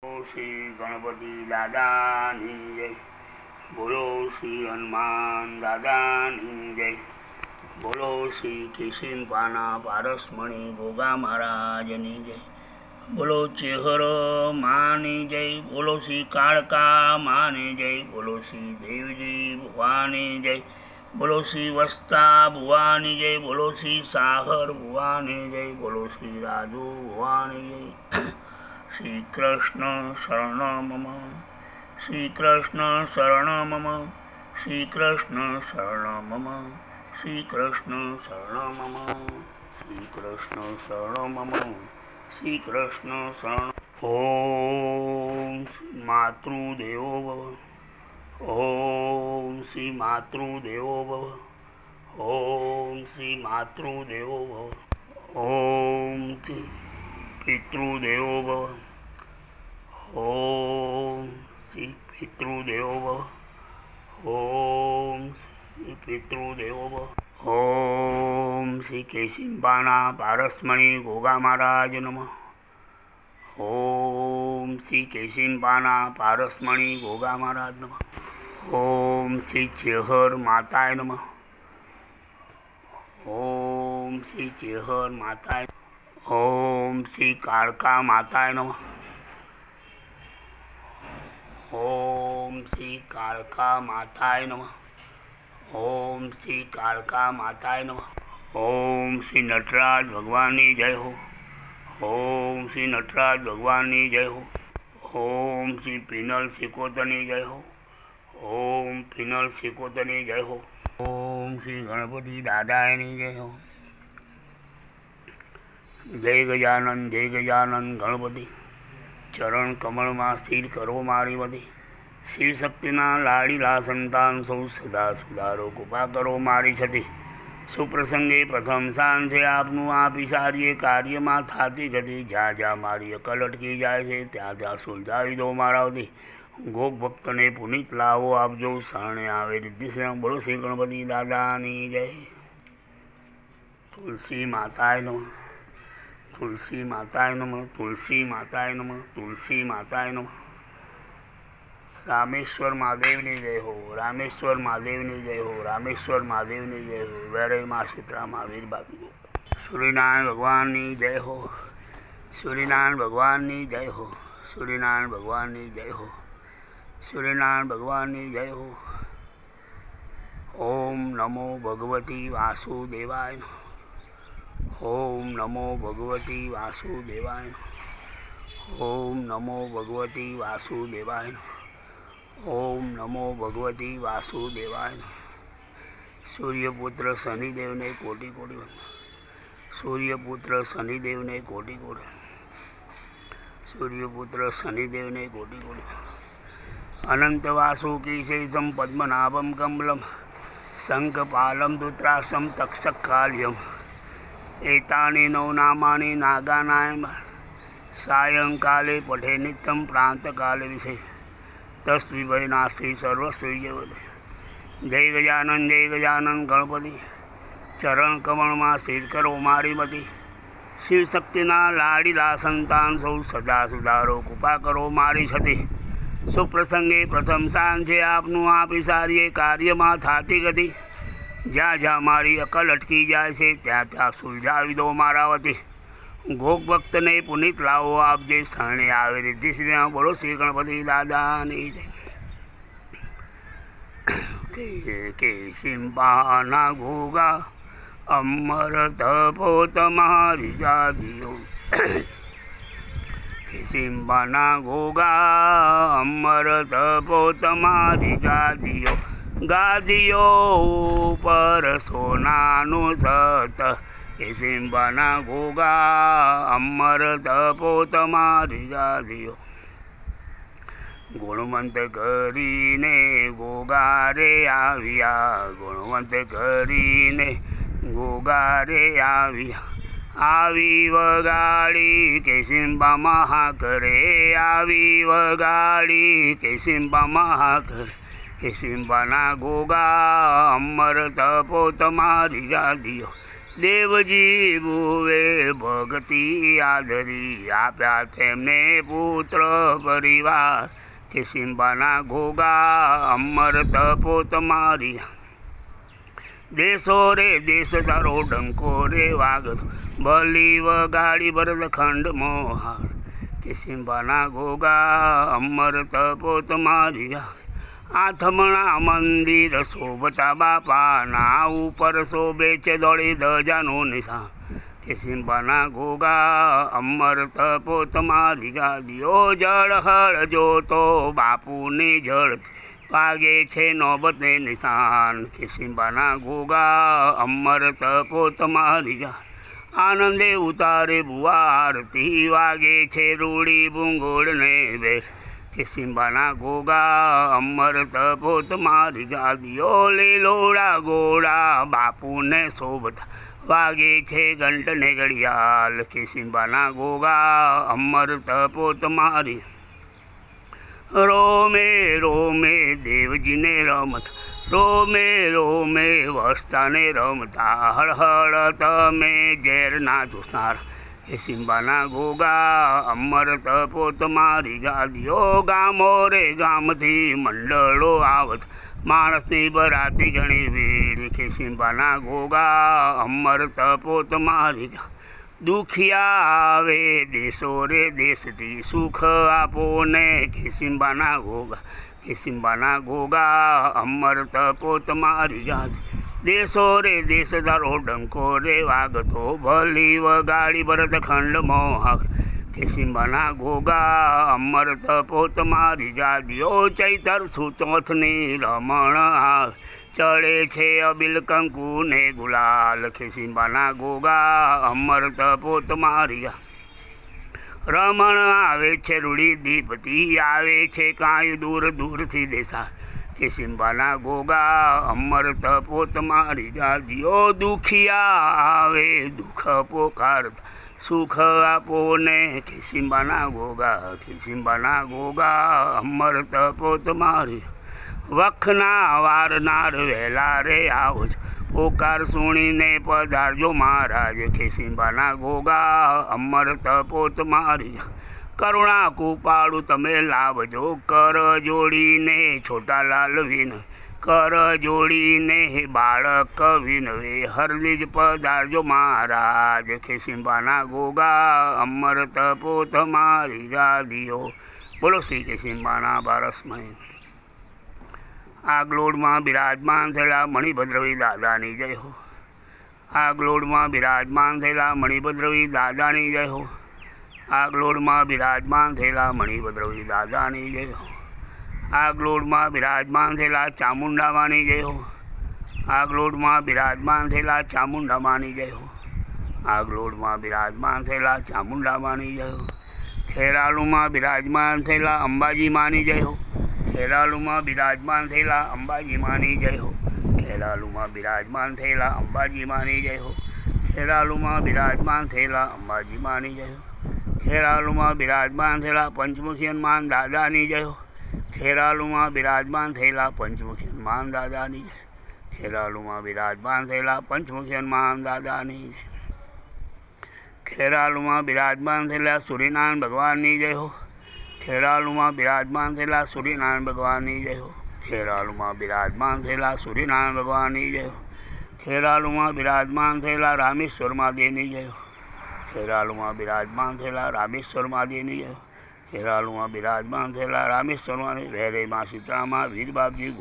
શ્રી ગણપતિ દાદાની જય. બોલો શ્રી હનુમાન દાદાની જય. બોલો શ્રી કિશિનપાના પારસમણી ગોગા મહારાજની જય. બોલો ચેહર માની જય. બોલો શ્રી કાળકા માની જય. બોલો શ્રી દેવજી ભુવાની જય. બોલો શ્રી વસ્તા ભુવાની જય. બોલો શ્રી સાહર ભુવાની જય. બોલો શ્રી રાજુ ભુવાની જય. શ્રી કૃષ્ણ શરણ મમ. શ્રી કૃષ્ણ શરણ મમ. શ્રી કૃષ્ણ શરણ મમ. શ્રી કૃષ્ણ શરણ મમ. શ્રી કૃષ્ણ શરણ મમ. શ્રી કૃષ્ણ શરણ. ઓમ શ્રી માતૃદેવો ભવ. ઓમ શ્રી માતૃદેવો ભવ. ઓમ શ્રી માતૃદેવો ભવ. ઓમ શ્રી પિતૃદેવો ભવ. ઓમ શ્રી પિતૃદેવો ભવ. ઓમ શ્રી પિતૃદેવો ભવ. ઓમ શ્રી કેશિંબાના પારસમણી ગોગા મહારાજ નમઃ. ઓમ શ્રી કેશિંબાના પારસમણી ગોગા મહારાજ નમઃ. ઓમ શ્રી ચેહર માતાય નમઃ. ઓમ શ્રી ચેહર માતાય. ઓમ શ્રી કાળકા માતાય નમઃ. ઓમ શ્રી કાળકા માતાય નમઃ. ઓમ શ્રી કાળકા માતાય નમઃ. ઓમ શ્રી નટરાજ ભગવાનની જય હો. ઓમ શ્રી નટરાજ ભગવાનની જય હો. ઓમ શ્રી પિનલ સિકોતરની જય હો. ઓમ પિનલ સિકોતરની જય હો. ઓમ શ્રી ગણપતિ દાદાની જય હો. જય ગજાનંદ જય ગજાનંદ ગણપતિ. ચરણ કમળમાં સ્થિર કરો મારી બધી. શિવ શક્તિના લાડીલા સંતાન સૌ સદા સુધારો કૃપા કરો મારી છતી. સુપ્રસંગે પ્રથમ સાંજે આપનું આપી સારીએ કાર્યમાં થાતી ગતિ. જ્યાં જ્યાં મારી અકલ અટકી જાય છે ત્યાં ત્યાં સુલઝાવી દો મારાવતી. ગોપ ભક્તને પુનિત લાવો આપજો. શરણે આવે રિદ્ધિ. બોલો શ્રી ગણપતિ દાદાની જય. તુલસી માતાય નમઃ. તુલસી માતાય નમઃ. તુલસી માતાય નમઃ. તુલસી માતાય નમઃ. રામેશ્વર મહાદેવની જય હો. રામેશ્વર મહાદેવની જય હો. રામેશ્વર મહાદેવની જય હો. વેરઈમાં સીતરામાં વીર બાપી. સૂર્યનારાયણ ભગવાનની જય હો. સૂર્યનારાયણ ભગવાનની જય હો. સૂર્યનારાયણ ભગવાનની જય હો. સૂર્યનારાયણ ભગવાનની જય હો. ઓમ નમો ભગવતી વાસુદેવાય. ઓમ નમો ભગવતી વાસુદેવાય. ઓમ નમો ભગવતી વાસુદેવાય. ઓમ નમો ભગવતી વાસુદેવાય. સૂર્યપુત્ર શનિદેવને કોટી કોટી વંદન. સૂર્યપુત્ર શનિદેવને કોટી કોટી. સૂર્યપુત્ર શનિદેવને કોટી કોટી. અનંત વાસુકી શેષમ પદ્મનાભમ કમલમ શંખપાલમ ધૃતરાષ્ટ્રમ તક્ષકાલ્યમ એતાની નવનામાની નાગાનાય. સાયંકાલે પઠે નિત્યમ પ્રાંતકાલે વિષય તસ્વિભય નાસ્તિ સર્વસ્વય. જય ગજાનંદ જય ગજાનંદ ગણપતિ. ચરણ કમળમાં સ્થિર કરો મારી મતી. શિવશક્તિના લાડીલા સંતાન સૌ સદા સુધારો કૃપા કરો મારી છતી. સુપ્રસંગે પ્રથમ સાંજે આપનું આપી સારીએ કાર્યમાં થાતી ગતિ. જ્યાં જ્યાં મારી અકલ અટકી જાય છે ત્યાં ત્યાં સુલઝાવી દો મારા વતી. ગોપ ભક્તને પુનિત લાવો આપજે. શરણે આવે રિદ્ધિ સિદ્ધિ. બોલો શ્રી ગણપતિ દાદાની જય. કેશિંબાના ઘોગા અમર તપો તમારી જાદીઓ. કેશિંબાના ઘોગા અમર તપો તમારી ગાદીઓ. ગાદીઓ ઉપર સોનાનું સત. કેશિંબાના ઘોગા અમર તપો તમારી ગાદીઓ. ગુણવંત કરીને ગોગારે આવ્યા. ગુણવંત કરીને ગોગારે આવ્યા. આવી વગાડી કેશિંબા મહાકરે. આવી વગાડી કેશિંબા મહાકરે. કેશિંબાના ગોગા અમર તપો તમારી ગાદીઓ. દેવજી ભુવે ભક્તિ આદરી આપ્યા તેમને પુત્ર પરિવાર કે સિંબાના ઘોઘા અમર તપો તમારી દેશો રે દેશ તારો ડંકો રે વાગતો બલી વગાડી ભરતખંડ મોહા કે સિંબાના ઘોઘા અમર તપો તમારી આથમણા મંદિર શોભતા બાપાના ઉપર શોભે છે દોડી ધજાનું નિશાન કે સિંબાના ઘોઘા અમર તપો તમારી ગાદીઓ જળહળ જોતો બાપુની જળ વાગે છે નોબતને નિશાન કે સિંબાના ઘોઘા અમર તપો તમારી ગા આનંદે ઉતારે બુઆ આરતી વાગે છે રૂડી ભૂંગોળને બેઠ કે સિંબાના ઘોઘા અમર તપો તમારી ગાદીઓ લીલોડા ગોળા બાપુને શોભતા વાગે છે ઘંટને ઘડિયાળ કે સિંબાના ઘોઘા અમર તપો તમારી રોમે રોમે દેવજીને રમતા રોમે રોમે વસ્તાને રમતા હળહળ તમે ઝેરના જોસનાર કે સિંબાના ઘોઘા અમર તપો તમારી ગાદીઓ ગામો રે ગામથી મંડળો આવત માણસની બરાતી ઘણી ભીડ કે સિંબાના ઘોઘા અમર તપો તમારી દુખિયા આવે દેશો રે દેશથી સુખ આપો ને કે સિંબાના ઘોઘા કે સિંબાના ઘોઘા અમર તપો તમારી ગાદી દેશો રે દેશ તારો ડંકો રે વાગતો ભલી વગાડી ભરતખંડ મોહક કે સિંબાના ઘોઘા અમર તપો તમારી ગાદીઓ ચૈતર સુચોથની રમણ ચડે છે અબિલ કંકુ ને ગુલાલ કે સિંબાના ઘોઘા અમર તપો તમારી રમણ આવે છે રૂડી દીપતી આવે છે કાંઈ દૂર દૂરથી દેશા કે સિંબાના ઘોઘા અમર તપો તમારી ગાદીઓ દુખિયા આવે દુઃખ પોકારતા સુખ આપો ને કે સિંબાના ઘોઘા કે સિંબાના ઘોઘા અમર તપો તમારી વખના વારનાર વહેલા રે આવો પોકાર સુણીને પધારજો મહારાજ કે સિંબાના ઘોઘા અમર તપો તમારી કરુણા કૃપાળુ તમે લાવજો કર જોડીને છોટાલાલ વિન કર જોડીને બાળક વિનવે હરલીજ પધારજો મહારાજ કે સિંબાના ઘોઘા અમર તપો તમારી ગાદીઓ બોલો શ્રી કે સિંબાના પારસમય આગલોડમાં બિરાજમાન થયેલા મણિભદ્રવી દાદાની જય હો આગલોડમાં બિરાજમાન થયેલા મણિભદ્રવી દાદાની જય હો આગલોડમાં બિરાજમાન થયેલા મણિભદ્રવી દાદાની જય હો આગલોડમાં બિરાજમાન થયેલા ચામુંડામાની જય હો આગલોડમાં બિરાજમાન થયેલા ચામુંડામાની જય હો આગલોડમાં બિરાજમાન થયેલા ચામુંડામાની જય હો ખેરાલુમાં બિરાજમાન થયેલા અંબાજી માની જય હો ખેરાલુમાં બિરાજમાન થયેલા અંબાજી માની જય હો ખેરાલુમાં બિરાજમાન થયેલા અંબાજી માની જય હો ખેરાલુમાં બિરાજમાન થયેલા અંબાજી માની જય હો ખેરાલુમાં બિરાજમાન થયેલા પંચમુખી હનુમાન દાદાની જય હો ખેરાલુમાં બિરાજમાન થયેલા પંચમુખી હનુમાન દાદાની જય ખેરાલુમાં બિરાજમાન થયેલા પંચમુખી હનુમાન દાદાની જય ખેરાલુમાં બિરાજમાન થયેલા સૂર્યનારાયણ ભગવાનની જય હો ખેરાલુમાં બિરાજમાન થયેલા સૂર્યનારાયણ ભગવાનની જય હો ખેરાલુમાં બિરાજમાન થયેલા સૂર્યનારાયણ ભગવાનની જય હો ખેરાલુમાં બિરાજમાન થયેલા રામેશ્વર મહાદેવની જય હો ખેરાલુમાં બિરાજમાન થયેલા રામેશ્વર મહાદેવની જય હો ખેરાલુમાં બિરાજમાન થયેલા રામેશ્વર મહાદેવ વેરે માં સીતારામા વીર બાપજી